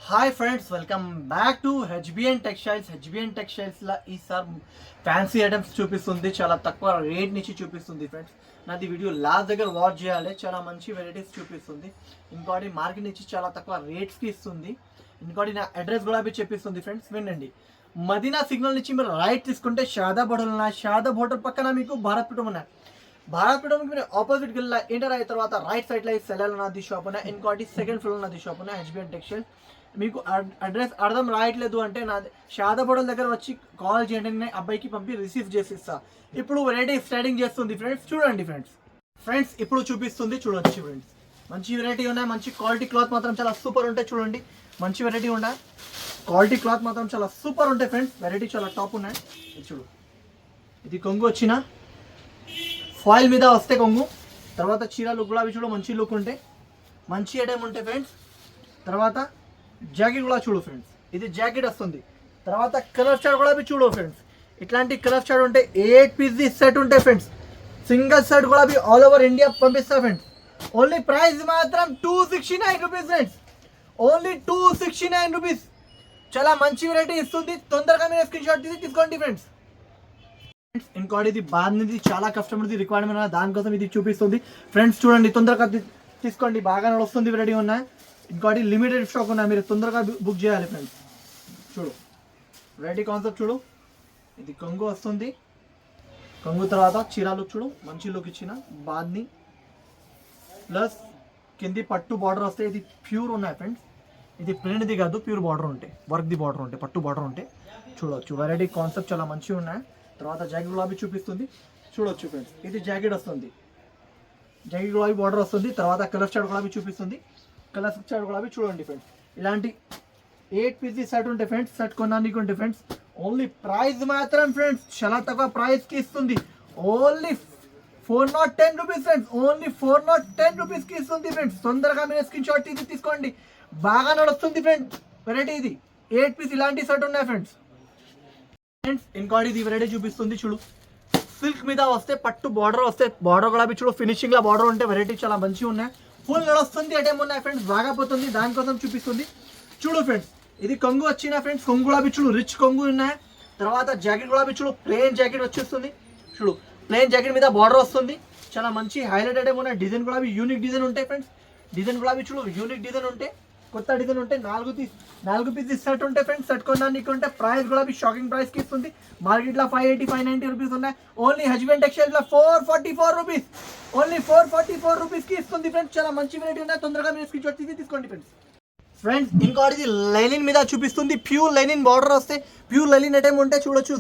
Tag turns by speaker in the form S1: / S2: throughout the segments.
S1: Hi friends, welcome back to HBN textiles. HBN టెక్స్టైల్స్లో ఈసారి fancy items చూపిస్తుంది, చాలా తక్కువ రేట్ నుంచి చూపిస్తుంది ఫ్రెండ్స్. నాది వీడియో లాస్ట్ దగ్గర వాచ్ చేయాలి, చాలా మంచి వెరైటీస్ చూపిస్తుంది. ఇంకోటి మార్కెట్ నుంచి చాలా తక్కువ రేట్స్కి ఇస్తుంది. ఇంకోటి నా అడ్రస్ కూడా చెప్పిస్తుంది ఫ్రెండ్స్, వినండి. మదీనా సిగ్నల్ నుంచి మీరు రైట్ తీసుకుంటే షాదాబ్ హోటల్ ఉన్నాయి. షాదాబ్ హోటల్ పక్కన మీకు భారత్ పీఠం ఉన్నాయి. భారత్ పీఠంకి మీరు ఆపోజిట్కి వెళ్ళి ఎంటర్ అయిన తర్వాత రైట్ సైడ్లో సెలల్ ఉన్నది షాప్ ఉన్నాయి. ఇంకోటి సెకండ్ ఫ్లోర్ ఉన్నది షాప్ ఉన్నాయి హెచ్బిఎన్ టెక్స్టైల్స్. మీకు అడ్రస్ అర్థం రాయట్లేదు అంటే నా షాదాబ్ హోటల్ దగ్గర వచ్చి కాల్ చేయండి, నేను అబ్బాయికి పంపి రిసీవ్ చేసి ఇస్తా. ఇప్పుడు వెరైటీ స్టార్టింగ్ చేస్తుంది ఫ్రెండ్స్, చూడండి ఫ్రెండ్స్ ఇప్పుడు చూపిస్తుంది, చూడొచ్చు ఫ్రెండ్స్. మంచి వెరైటీ ఉన్నాయి, మంచి క్వాలిటీ క్లాత్ మాత్రం చాలా సూపర్ ఉంటాయి. చూడండి, మంచి వెరైటీ ఉన్నాయి, క్వాలిటీ క్లాత్ మాత్రం చాలా సూపర్ ఉంటాయి ఫ్రెండ్స్. వెరైటీ చాలా టాప్ ఉన్నాయి. చూడు, ఇది కొంగు వచ్చిన ఫాయిల్ మీద వస్తే కొంగు. తర్వాత చీర లుక్ కూడా చూడు, మంచి లుక్ ఉంటాయి, మంచి ఐటమ్ ఉంటాయి ఫ్రెండ్స్. తర్వాత జాకెట్ కూడా చూడు ఫ్రెండ్స్, ఇది జాకెట్ వస్తుంది. తర్వాత కలర్ చార్ట్ కూడా చూడు ఫ్రెండ్స్, ఇట్లాంటి కలర్ చార్ట్ ఉంటే 8 పీస్ సెట్ ఉంటాయి ఫ్రెండ్స్. సింగిల్ సెట్ కూడా ఆల్ ఓవర్ ఇండియా పంపిస్తా ఫ్రెండ్స్. ఓన్లీ ప్రైస్ మాత్రం 269 రూపీస్ ఫ్రెండ్స్, ఓన్లీ 269 రూపీస్. చాలా మంచి వెరైటీ ఇస్తుంది, తొందరగా మీరు స్క్రీన్ షాట్ తీసుకోండి ఫ్రెండ్స్. ఇంకోటి ఇది బాగుంది, చాలా కస్టమర్ది రిక్వైర్మెంట్, దానికోసం ఇది చూపిస్తుంది ఫ్రెండ్స్. చూడండి, తొందరగా తీసుకోండి, బాగా నడుస్తుంది వెరైటీ ఉన్నాయి. ఇంకోటి లిమిటెడ్ స్టాక్ ఉన్నాయి, మీరు తొందరగా బుక్ చేయాలి ఫ్రెండ్స్. చూడు, వెరైటీ కాన్సెప్ట్ చూడు, ఇది కొంగు వస్తుంది. కొంగు తర్వాత చీర లుక్ చూడు, మంచి లుక్ ఇచ్చిన బాద్ని ప్లస్ కింది పట్టు బార్డర్ వస్తే. ఇది ప్యూర్ ఉన్నాయి ఫ్రెండ్స్, ఇది ప్రింట్ది కాదు, ప్యూర్ బార్డర్ ఉంటాయి, వర్క్ది బార్డర్ ఉంటాయి, పట్టు బార్డర్ ఉంటాయి. చూడవచ్చు, వెరైటీ కాన్సెప్ట్ చాలా మంచిగా ఉన్నాయి. తర్వాత జాకెట్ గులాబీ చూపిస్తుంది, చూడొచ్చు ఫ్రెండ్స్. ఇది జాకెట్ వస్తుంది, జాకెట్ గులాబీ బార్డర్ వస్తుంది. తర్వాత కలర్ చార్ట్ గులాబీ చూపిస్తుంది, కలర్ చార్ట్ గులాబీ చూడండి ఫ్రెండ్స్. ఇలాంటి 8 పీసీ సెట్ ఉంటాయి ఫ్రెండ్స్, సెట్ కొనడానికి ఉంటాయి ఫ్రెండ్స్. ఓన్లీ ప్రైస్ మాత్రం ఫ్రెండ్స్ చాలా తక్కువ ప్రైస్కి ఇస్తుంది, ఓన్లీ 410 రూపీస్ ఫ్రెండ్స్, ఓన్లీ 410 రూపీస్కి ఇస్తుంది ఫ్రెండ్స్. తొందరగా మీరు స్క్రీన్ షాట్ తీసుకోండి, బాగా నడుస్తుంది ఫ్రెండ్స్ వెరైటీ. ఇది 8 పీస్ ఇలాంటి సెట్ ఉన్నాయి ఫ్రెండ్స్. ఇంకోటి ఇది వెరైటీ చూపిస్తుంది, చూడు. సిల్క్ మీద వస్తే పట్టు బార్డర్ వస్తే, బార్డర్ కూడా చూడు, ఫినిషింగ్ లా బార్డర్ ఉంటే వెరైటీ చాలా మంచిగా ఉన్నాయి. ఫుల్ నడుస్తుంది, ఐటమ్ ఉన్నాయి ఫ్రెండ్స్, బాగా పోతుంది, దానికోసం చూపిస్తుంది. చూడు ఫ్రెండ్స్, ఇది కొంగు వచ్చిన ఫ్రెండ్స్, కొంగు కూడా చూడు, రిచ్ కొంగు ఉన్నాయి. తర్వాత జాకెట్ కూడా చూడు, ప్లెయిన్ జాకెట్ వచ్చేస్తుంది. చూడు, ప్లెయిన్ జాకెట్ మీద బార్డర్ వస్తుంది, చాలా మంచి హైలైట్ ఐటమ్ ఉన్నాయి. డిజైన్ కూడా యూనిక్ డిజైన్ ఉంటాయి ఫ్రెండ్స్. డిజైన్ కూడా చూడు, యూనిక్ డిజైన్ ఉంటాయి, కొత్త డిజైన్ ఉంటాయి. 4 పీస్ సెట్ ఉంటాయి ఫ్రెండ్స్, సెట్ కొనడానికి ఉంటే. ప్రైస్ కూడా షాకింగ్ ప్రైస్కి ఇస్తుంది. మార్కెట్లో 580, 590 రూపీస్ ఉన్నాయి. ఓన్లీ హెచ్బిఎన్ టెక్స్టైల్స్లో 444 రూపీస్, ఓన్లీ 444 రూపీస్కి ఇస్తుంది ఫ్రెండ్స్. చాలా మంచి వెరైటీ ఉన్నాయి, తొందరగా మీరు స్క్రీన్ షాట్ తీసుకోండి ఫ్రెండ్స్. ఇంకోటి లైనిన్ మీద చూపిస్తుంది, ప్యూర్ లైనిన్ బార్డర్ వస్తే, ప్యూర్ లైనిన్ ఐటమ్ ఉంటే. చూడొచ్చు,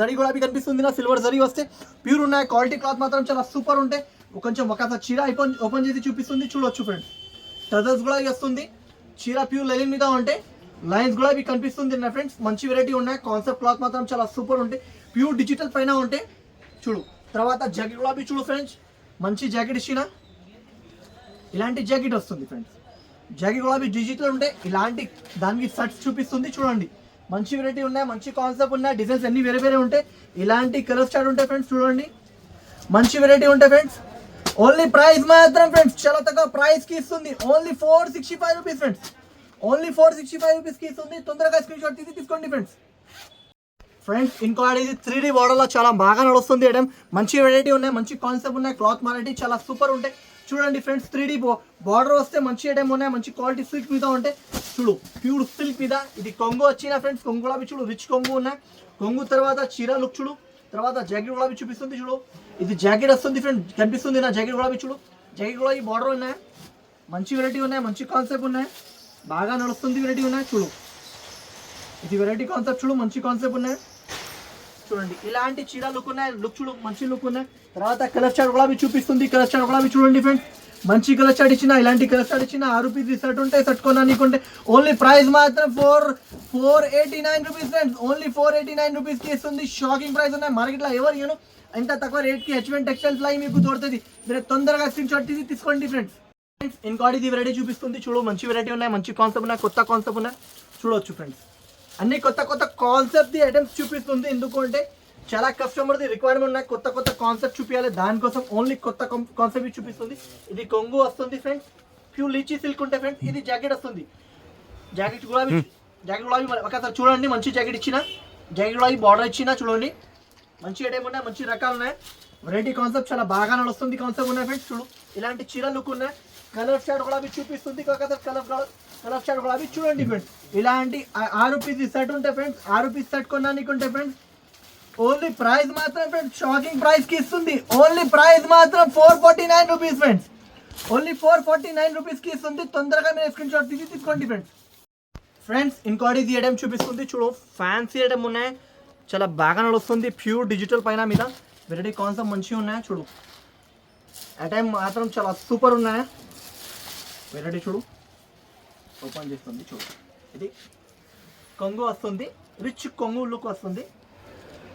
S1: జరీ కూడా కనిపిస్తుంది నా, సిల్వర్ జరీ వస్తే ప్యూర్ ఉన్నాయి. క్వాలిటీ క్లాత్ మాత్రం చాలా సూపర్ ఉంటాయి. కొంచెం ఒకసారి చీర ఓపెన్ చేసి చూపిస్తుంది, చూడొచ్చు ఫ్రెండ్స్. టజల్స్ కూడా వస్తుంది, చీర ప్యూర్ లైనిన్ మీద ఉంటే. లైన్స్ కూడా కనిపిస్తుంది నా ఫ్రెండ్స్, మంచి వెరైటీ ఉన్నాయి. కాన్సెప్ట్ క్లాత్ మాత్రం చాలా సూపర్ ఉంటాయి, ప్యూర్ డిజిటల్ పైన ఉంటే. చూడు, తర్వాత జాకెట్ కూడా చూడు ఫ్రెండ్స్, మంచి జాకెట్ ఇచ్చిన ఇలాంటి జాకెట్ వస్తుంది ఫ్రెండ్స్. జాకెట్ కూడా డిజిటల్ ఉంటే, ఇలాంటి దానికి సెట్స్ చూపిస్తుంది. చూడండి, మంచి వెరైటీ ఉన్నాయి, మంచి కాన్సెప్ట్ ఉన్నాయి, డిజైన్స్ అన్ని వేరే వేరే ఉంటాయి. ఇలాంటి కలర్ స్టార్ట్ ఉంటాయి ఫ్రెండ్స్. చూడండి, మంచి వెరైటీ ఉంటాయి ఫ్రెండ్స్. ఓన్లీ ప్రైస్ మాత్రం ఫ్రెండ్స్ చాలా తక్కువ ప్రైస్కి ఇస్తుంది, ఓన్లీ 465 రూపీస్ ఫ్రెండ్స్, ఓన్లీ 465 రూపీస్కి ఇస్తుంది. తొందరగా స్క్రీన్ షాట్ తీసుకోండి ఫ్రెండ్స్. ఇంకోటి ఇది 3D బార్డర్లో చాలా బాగా నడుస్తుంది ఐటమ్, మంచి వెరైటీ ఉన్నాయి, మంచి కాన్సెప్ట్ ఉన్నాయి, క్లాత్ క్వాలిటీ చాలా సూపర్ ఉంటాయి. చూడండి ఫ్రెండ్స్, 3D బార్డర్ వస్తే మంచి ఐటమ్ ఉన్నాయి, మంచి క్వాలిటీ సిల్క్ మీద ఉంటాయి. చూడు, ప్యూర్ సిల్క్ మీద. ఇది కొంగు వచ్చిన ఫ్రెండ్స్, కొంగు కూడా చూడు, రిచ్ కొంగు ఉన్నాయి. కొంగు తర్వాత చీర లుక్ చూడు, తర్వాత జాకెట్ కూడా చూపిస్తుంది. చూడు, ఇది జాకెట్ వస్తుంది ఫ్రెండ్స్, కనిపిస్తుంది నా జాకెట్ కూడా చూడు. జాకెట్ కూడా ఈ బార్డర్ ఉన్నాయి, మంచి వెరైటీ ఉన్నాయి, మంచి కాన్సెప్ట్ ఉన్నాయి, బాగా నడుస్తుంది వెరైటీ ఉన్నాయి. చూడు, ఇది వెరైటీ కాన్సెప్ట్ చూడు, మంచి కాన్సెప్ట్ ఉన్నాయి. చూడండి, ఇలాంటి చీర లుక్ ఉన్నాయి, లుక్ చూడు, మంచి లుక్ ఉన్నాయి. తర్వాత కలర్ చార్ట్ కూడా చూపిస్తుంది, కలర్ చార్ట్ కూడా చూడండి ఫ్రెండ్స్. మంచి కలర్ చార్ట్ ఇచ్చిన, ఇలాంటి కలర్ చార్ట్ ఇచ్చిన. 6 పీస్ సెట్ ఉంటాయి, సెట్ కొనడానికి ఉంటే. ఓన్లీ ప్రైస్ మాత్రం 489 రూపీస్ ఫ్రెండ్స్, ఓన్లీ 489 రూపీస్కి ఇస్తుంది. షాకింగ్ ప్రైస్ ఉన్నాయి, మార్కెట్లో ఎవరు ఇంత తక్కువ రేట్కి హెచ్బిఎన్ టెక్స్టైల్స్ లై మీకు దొరుకుతుంది. మీరు తొందరగా స్క్రీన్ షాట్ తీసుకోండి ఫ్రెండ్స్. ఇంకోటి ఇది వెరైటీ చూపిస్తుంది, చూడు, మంచి వెరైటీ ఉన్నాయి, మంచి కాన్సెప్ట్ ఉన్నాయి, కొత్త కాన్సెప్ట్ ఉన్నాయి. చూడవచ్చు ఫ్రెండ్స్, అన్ని కొత్త కాన్సెప్ట్ ఐటమ్స్ చూపిస్తుంది. ఎందుకంటే చాలా కస్టమర్ది రిక్వైర్మెంట్ ఉన్నాయి, కొత్త కాన్సెప్ట్ చూపించాలి, దానికోసం ఓన్లీ కొత్త కాన్సెప్ట్ చూపిస్తుంది. ఇది కొంగు వస్తుంది ఫ్రెండ్స్, ప్యూర్ లీచీ సిల్క్ ఉంటాయి ఫ్రెండ్స్. ఇది జాకెట్ వస్తుంది, జాకెట్ గులాబీ ఒకసారి చూడండి, మంచి జాకెట్ ఇచ్చిన, జాకెట్ గులాబీ బార్డర్ ఇచ్చిన చూడండి, మంచి ఐటమ్ ఉన్నాయి, మంచి రకాలు ఉన్నాయి. వెరైటీ కాన్సెప్ట్ చాలా బాగా నడుస్తుంది కాన్సెప్ట్ ఉన్నాయి ఫ్రెండ్స్. చూడు ఇలాంటి చీర లుక్ ఉన్నాయి. కలర్ షాడ్ గులాబీ చూపిస్తుంది, కలర్ షాడ్ గులాబీ చూడండి ఫ్రెండ్స్. ఇలాంటి 6 పీస్ సెట్ ఉంటాయి ఫ్రెండ్స్. 6 పీస్ సెట్ కొనడానికి ఉంటాయి ఫ్రెండ్స్. ఓన్లీ ప్రైస్ మాత్రం ఫ్రెండ్స్ షాకింగ్ ప్రైస్ కి ఇస్తుంది. ఓన్లీ ప్రైస్ మాత్రం 449 రూపీస్ ఫ్రెండ్స్. ఓన్లీ 449 రూపీస్ కి ఇస్తుంది. తొందరగా మీరు స్క్రీన్ షాట్ తీసి తీసుకోండి ఫ్రెండ్స్. ఫ్రెండ్స్ ఇంకోటి ఇది ఐటమ్ చూపిస్తుంది. చూడు ఫ్యాన్సీ ఐటమ్ ఉన్నాయి, చాలా బాగా నడుస్తుంది. ప్యూర్ డిజిటల్ పైన మీద వెరైటీ కాన్సెప్ట్ మంచిగా ఉన్నాయి. చూడు ఐటమ్ మాత్రం చాలా సూపర్ ఉన్నాయి. వెరైటీ చూడు ఓపెన్ చేస్తుంది. చూడు ఇది కొంగు వస్తుంది, రిచ్ కొంగు లుక్ వస్తుంది.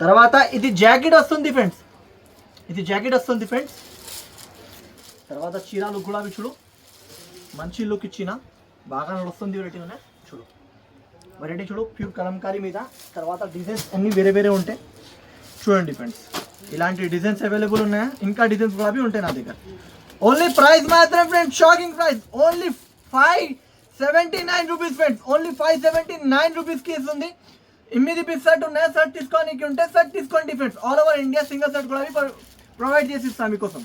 S1: తర్వాత ఇది జాకెట్ వస్తుంది ఫ్రెండ్స్, ఇది జాకెట్ వస్తుంది ఫ్రెండ్స్. తర్వాత చీర లుక్ కూడా చూడు, మంచి లుక్ ఇచ్చిన బాగా నడుస్తుంది. వెరైటీ ఉన్నాయి చూడు, వెరైటీ చూడు ప్యూర్ కలంకారీ మీద. తర్వాత డిజైన్స్ అన్ని వేరే వేరే ఉంటాయి చూడండి ఫ్రెండ్స్. ఇలాంటి డిజైన్స్ అవైలబుల్ ఉన్నాయి, ఇంకా డిజైన్స్ కూడా ఉంటాయి నా దగ్గర. ఓన్లీ ప్రైస్ మాత్రం friends shocking price, only 579 rupees friends. Only 579 రూపీస్కి ఇస్తుంది. 8 పీస్ సెట్ ఉన్నాయి, సెట్ తీసుకోనికి ఉంటే సెట్ తీసుకోండి friends. All over India single set కూడా ప్రొవైడ్ చేసి ఇస్తాం మీకోసం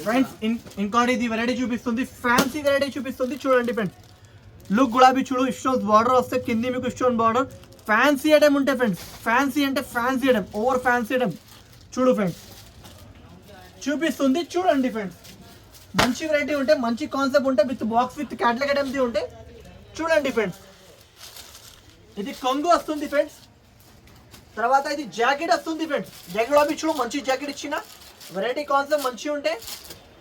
S1: ఫ్రెండ్స్. ఇంకోటి ఇది వెరైటీ చూపిస్తుంది, ఫ్యాన్సీ వెరైటీ చూపిస్తుంది చూడండి ఫ్రెండ్స్. లుక్ గులాబీ చూడు, స్టోన్స్ బార్డర్ వస్తే కింది మీకు స్టోన్ బార్డర్. ఫ్యాన్సీ ఐటమ్ ఉంటాయి ఫ్రెండ్స్. ఫ్యాన్సీ అంటే fancy item, over fancy item చూడు ఫ్రెండ్స్ చూపిస్తుంది చూడండి ఫ్రెండ్స్. మంచి వెరైటీ ఉంటే, మంచి కాన్సెప్ట్ ఉంటే, with box with catalogue items ఉంటే చూడండి ఫ్రెండ్స్. ఇది కొంగు వస్తుంది ఫ్రెండ్స్. తర్వాత ఇది జాకెట్ వస్తుంది ఫ్రెండ్స్. జాకెట్ గులాబీ చూడు, మంచి జాకెట్ ఇచ్చిన, వెరైటీ కాన్సెప్ట్ మంచి ఉంటే,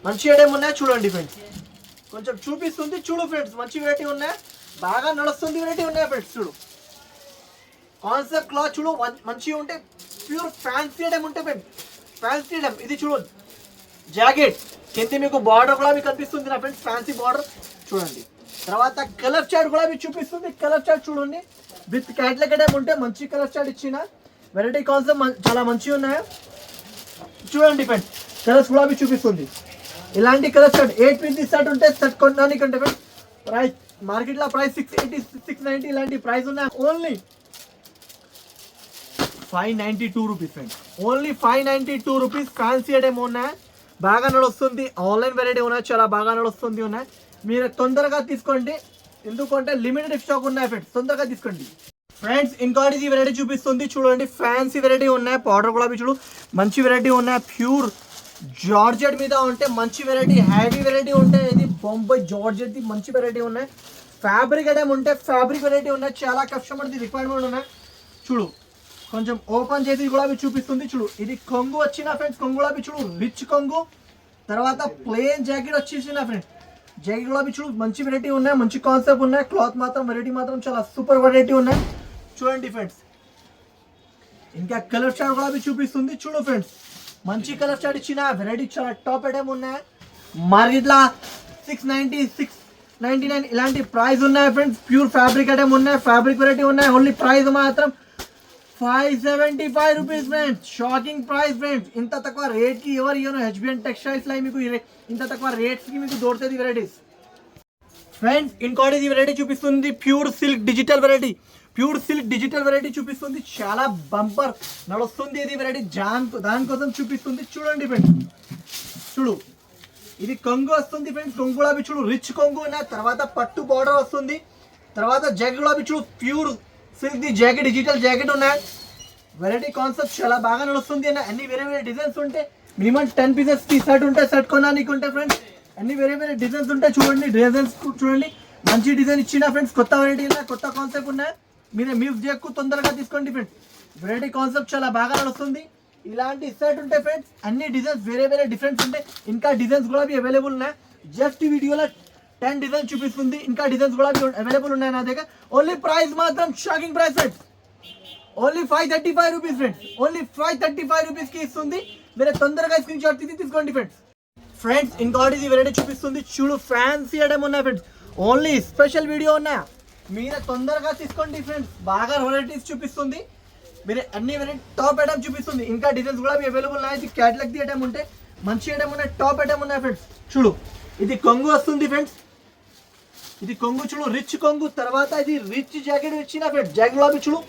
S1: మంచి ఐటమ్ ఉన్నాయి చూడండి ఫ్రెండ్స్. కొంచెం చూపిస్తుంది చూడు ఫ్రెండ్స్, మంచి వెరైటీ ఉన్నాయి, బాగా నడుస్తుంది వెరైటీ ఉన్నాయి ఫ్రెండ్స్. చూడు కాన్సెప్ట్ క్లాత్ చూడు మంచిగా ఉంటే, ప్యూర్ ఫ్యాన్సీ ఐటమ్ ఉంటే ఫ్రెండ్స్. ఫ్యాన్సీ ఐటమ్ ఇది చూడు, జాకెట్ కింద మీకు బార్డర్ కూడా మీకు కనిపిస్తుంది నా ఫ్రెండ్స్, ఫ్యాన్సీ బార్డర్ చూడండి. తర్వాత కలర్ చార్ట్ కూడా మీకు చూపిస్తుంది, కలర్ చార్ట్ చూడండి విత్ క్యాటలాగ్ ఐటమ్ ఉంటే, మంచి కలర్ చార్ట్ ఇచ్చిన, వెరైటీ కాన్సెప్ట్ చాలా మంచిగా ఉన్నాయి చూడండి ఫ్రెండ్స్. కలర్స్ కూడా మీకు చూపిస్తుంది. ఇలాంటి కలర్ చార్ట్ 8 పీస్ సెట్ ఉంటే సెట్ కొనడానికి అంటే ఫ్రెండ్స్ ప్రైస్ మార్కెట్లో ప్రైస్ 680 690 ఇలాంటి ప్రైస్ ఉన్నాయి. Only 592 rupees friends. Only 592 rupees. Fancy item ఉన్నాయి, బాగా నడుస్తుంది. ఆన్లైన్ వెరైటీ ఉన్నాయి, చాలా బాగా నడుస్తుంది ఉన్నాయి. మీరు తొందరగా తీసుకోండి, ఎందుకంటే లిమిటెడ్ స్టాక్ ఉన్నాయి ఫ్రెండ్స్, తొందరగా తీసుకోండి ఫ్రెండ్స్. ఇంకోటి వెరైటీ చూపిస్తుంది చూడండి, ఫ్యాన్సీ వెరైటీ ఉన్నాయి. పౌడర్ కూడా చూడు మంచి వెరైటీ ఉన్నాయి. ప్యూర్ జార్జెట్ మీద ఉంటే మంచి వెరైటీ, హ్యావీ వెరైటీ ఉంటాయి. ఇది బొంబాయి జార్జెట్ మంచి వెరైటీ ఉన్నాయి. ఫ్యాబ్రిక్ ఐటమ్ ఉంటే ఫ్యాబ్రిక్ వెరైటీ ఉన్నాయి, చాలా కస్టమర్ది రిక్వైర్మెంట్ ఉన్నాయి. చూడు కొంచెం ఓపెన్ చేసి కూడా చూపిస్తుంది చూడు. ఇది కొంగు వచ్చిన ఫ్రెండ్స్, కొంగు కూడా చూడు రిచ్ కొంగు. తర్వాత ప్లేన్ జాకెట్ వచ్చేసిన ఫ్రెండ్స్, జాకెట్ కూడా చూడు మంచి వెరైటీ ఉన్నాయి, మంచి కాన్సెప్ట్ ఉన్నాయి. క్లాత్ మాత్రం వెరైటీ మాత్రం చాలా సూపర్ వెరైటీ ఉన్నాయి చూడండి ఫ్రెండ్స్. ఇంకా కలర్ చార్ట్ కూడా చూపిస్తుంది చూడు ఫ్రెండ్స్, మంచి కలర్ చార్ట్ ఇచ్చిన, వెరైటీ చాలా టాప్ ఐటమ్ ఉన్నాయి. మార్కెట్లో 690 699 ఇలాంటి ప్రైస్ ఉన్నాయి ఫ్రెండ్స్. ప్యూర్ ఫ్యాబ్రిక్ ఐటమ్ ఉన్నాయి, ఫ్యాబ్రిక్ వెరైటీ ఉన్నాయి. ఓన్లీ ప్రైస్ మాత్రం 575 rupees friends. Shocking price friends. ఇంత తక్కువ రేట్కి ఎవరు ఇవ్వను. హెచ్బిఎన్ టెక్స్టైల్స్లో మీకు ఇంత తక్కువ రేట్స్కి మీకు దొరుకుతుంది వెరైటీస్ ఫ్రెండ్స్. ఇంకోటి వెరైటీ చూపిస్తుంది, pure silk digital variety. Pure silk digital variety చూపిస్తుంది, చాలా బంపర్ నడుస్తుంది ఇది వెరైటీ. దానికోసం చూపిస్తుంది చూడండి ఫ్రెండ్స్. చూడు ఇది కొంగు వస్తుంది ఫ్రెండ్స్, కొంగు కూడా చూడు రిచ్ కొంగు ఉన్నాయి. తర్వాత పట్టు బార్డర్ వస్తుంది. తర్వాత జాకెట్ కూడా చూడు pure silk the jacket, digital jacket ఉన్నాయి. వెరైటీ కాన్సెప్ట్ చాలా బాగా నడుస్తుంది అన్న. అన్ని వేరే వేరే డిజైన్స్ ఉంటాయి. మినిమం 10 పీసెస్ కి సెట్ ఉంటాయి, సెట్ కొనడానికి ఉంటాయి ఫ్రెండ్స్. అన్ని వేరే వేరే డిజైన్స్ ఉంటాయి చూడండి. డిజైన్స్ చూడండి, మంచి డిజైన్ ఇచ్చిన ఫ్రెండ్స్. కొత్త వెరైటీ ఉన్నాయి, కొత్త కాన్సెప్ట్ ఉన్నాయి. మీరే మ్యూస్ చేయకు, తొందరగా తీసుకోండి ఫ్రెండ్స్. వెరైటీ కాన్సెప్ట్ చాలా బాగా నడుస్తుంది. ఇలాంటి సెట్ ఉంటాయి ఫ్రెండ్స్. అన్ని డిజైన్స్ వేరే వేరే డిఫరెంట్స్ ఉంటాయి. ఇంకా డిజైన్స్ కూడా అవైలబుల్ ఉన్నాయి. జస్ట్ ఈ వీడియోలో 10 డిజైన్స్ చూపిస్తుంది, ఇంకా డిజైన్స్ కూడా అవైలబుల్ ఉన్నాయి నా దగ్గర. ఓన్లీ ప్రైస్ మాత్రం shocking price friends. Only 535 rupees friends. Only 535 రూపీస్కి ఇస్తుంది. మీరు తొందరగా స్క్రీన్ షాట్ తీసి తీసుకోండి ఫ్రెండ్స్. ఫ్రెండ్స్ ఇంకోటి వెరైటీ చూపిస్తుంది చూడు, ఫ్యాన్సీ ఐటమ్ ఉన్నాయి ఫ్రెండ్స్. ఓన్లీ స్పెషల్ వీడియో ఉన్నాయా, మీరు తొందరగా తీసుకోండి ఫ్రెండ్స్. బాగా వెరైటీస్ చూపిస్తుంది, మీరు అన్ని వెరైటీ టాప్ ఐటమ్ చూపిస్తుంది. ఇంకా డిజైన్స్ కూడా అవైలబుల్ ఉన్నాయి. ఇది క్యాటలాగ్ ది ఐటమ్ ఉంటే మంచి ఐటమ్ ఉన్నాయి, టాప్ ఐటమ్ ఉన్నాయి ఫ్రెండ్స్. చూడు ఇది కొంగు వస్తుంది ఫ్రెండ్స్. ఇది కొంగు చూడు, రిచ్ కొంగు. తర్వాత ఇది రిచ్ జాకెట్ ఇచ్చిన ఫ్రెండ్, జాకెట్ గులాబీ చూడు.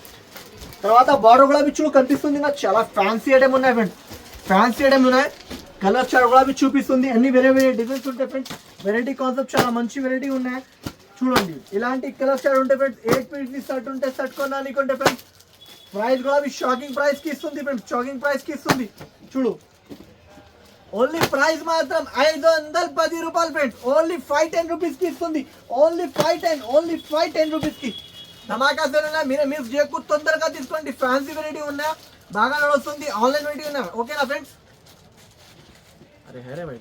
S1: తర్వాత బార్డర్ గులాబీ చూడు కనిపిస్తుంది నాకు. చాలా ఫ్యాన్సీ ఐటమ్ ఉన్నాయి ఫ్రెండ్, ఫ్యాన్సీ ఐటమ్ ఉన్నాయి. కలర్ చార్ట్ గులాబీ చూపిస్తుంది. అన్ని వేరే వేరే డిజైన్స్ ఉంటాయి ఫ్రెండ్స్. వెరైటీ కాన్సెప్ట్ చాలా మంచి వెరైటీ ఉన్నాయి చూడండి. ఇలాంటి కలర్ చార్ట్ ఉంటాయి ఫ్రెండ్స్. 8 పీస్ షర్ట్ ఉంటే షర్ట్ కొనడానికి ఉంటాయి ఫ్రెండ్స్. ప్రైస్ గులాబీ షాకింగ్ ప్రైస్ కి ఇస్తుంది ఫ్రెండ్స్, షాకింగ్ ప్రైస్ కి ఇస్తుంది చూడు. ఓన్లీ ప్రైస్ మాత్రం 510 రూపాయలు ఫ్రెండ్స్. ఓన్లీ 510 రూపీస్ కి ఇస్తుంది. ఓన్లీ 510 రూపీస్ కి ధమాకా సేల్ ఉన్నాయి. మీరే మిస్ చేయకు, తొందరగా తీసుకోండి. ఫ్యాన్సీ వెరైటీ ఉన్నా, బాగా నడుస్తుంది. ఆన్లైన్ వెరైటీ ఉన్నా, ఓకేనా ఫ్రెండ్స్. అరే హరే బై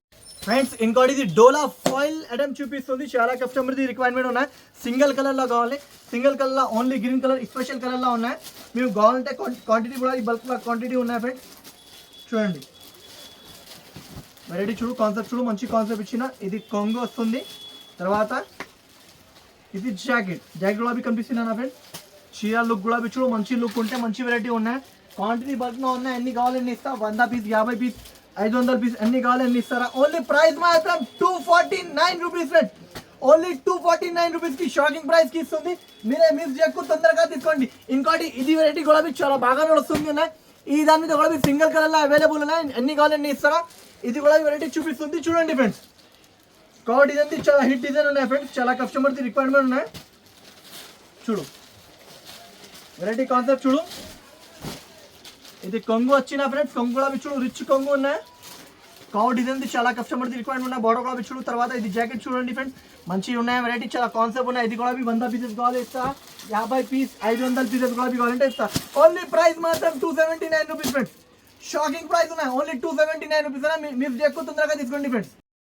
S1: ఫ్రెండ్స్, ఇంకోటి ఇది డోలా ఫాయిల్ ఐటమ్ చూపిస్తుంది. చాలా కస్టమర్ది రిక్వైర్మెంట్ ఉన్నాయి. సింగిల్ కలర్లో కావాలి, సింగిల్ కలర్లో ఓన్లీ గ్రీన్ కలర్ స్పెషల్ కలర్లో ఉన్నాయి. మీరు కావాలంటే క్వాంటిటీ కూడా బల్క్లో క్వాంటిటీ ఉన్నాయి ఫ్రెండ్స్. చూడండి వెరైటీ చూడు, కాన్సెప్ట్ చూడు, మంచి కాన్సెప్ట్ ఇచ్చిన. ఇది కొంగు వస్తుంది. తర్వాత ఇది జాకెట్, జాకెట్ గులాబీ కనిపిస్తుంది నా ఫ్రెండ్స్. చీర లుక్ గులాబీ చూడు, మంచి లుక్ ఉంటే మంచి వెరైటీ ఉన్నాయి. క్వాంటిటీ బల్క్లో ఉన్నాయి. ఎన్ని కావాలి ఎన్ని ఇస్తా, 100 పీస్, 50 పీస్, 500 పీస్, ఎన్ని కావాలి ఎన్ని ఇస్తారా. ఓన్లీ ప్రైస్ మాత్రం 249 రూపీస్ ఫ్రెండ్స్. ఓన్లీ 249 రూపీస్ కి షాకింగ్ ప్రైస్ కి ఇస్తుంది. మీరే మిస్ చేయకు, తొందరగా తీసుకోండి. ఇంకోటి ఇది వెరైటీ గులాబీ చాలా బాగా నడుస్తుంది ఉన్నాయి. ఈ దాని మీద గులాబీ సింగిల్ కలర్ లో అవైలబుల్ ఉన్నాయి. ఎన్ని కావాలి ఎన్ని ఇస్తారా. ఇది కూడా వెరైటీ చూపిస్తుంది చూడండి ఫ్రెండ్స్. కవర్ డిజైన్ చాలా హిట్ డిజైన్ ఉన్నాయి ఫ్రెండ్స్. చాలా కస్టమర్ది రిక్వైర్మెంట్ ఉన్నాయి చూడు. వెరైటీ కాన్సెప్ట్ చూడు. ఇది కొంగు వచ్చిన ఫ్రెండ్స్, కొంగు గులాబీ చూడు, రిచ్ కొంగు ఉన్నాయి. కవర్ డిజైన్ చాలా కస్టమర్ది రిక్వైర్మెంట్ ఉన్నాయి. బార్డర్ గులాబీ చూడు. తర్వాత ఇది జాకెట్ చూడండి ఫ్రెండ్స్, మంచిగా ఉన్నాయి. వెరైటీ చాలా కాన్సెప్ట్ ఉన్నాయి. ఇది గులాబీ 100 పీసెస్ కావాలి ఇస్తా, 50 పీస్, 500 పీసెస్ గులాబీ కావాలంటే ఇస్తా. ఓన్లీ ప్రైస్ మాత్రం 279 రూపీస్ ఫ్రెండ్స్. షాకింగ్ ప్రైస్ ఉన్నాయి. Only 279 rupees. మీరు ఎక్కువ తొందరగా తీసుకోండి ఫ్రెండ్స్.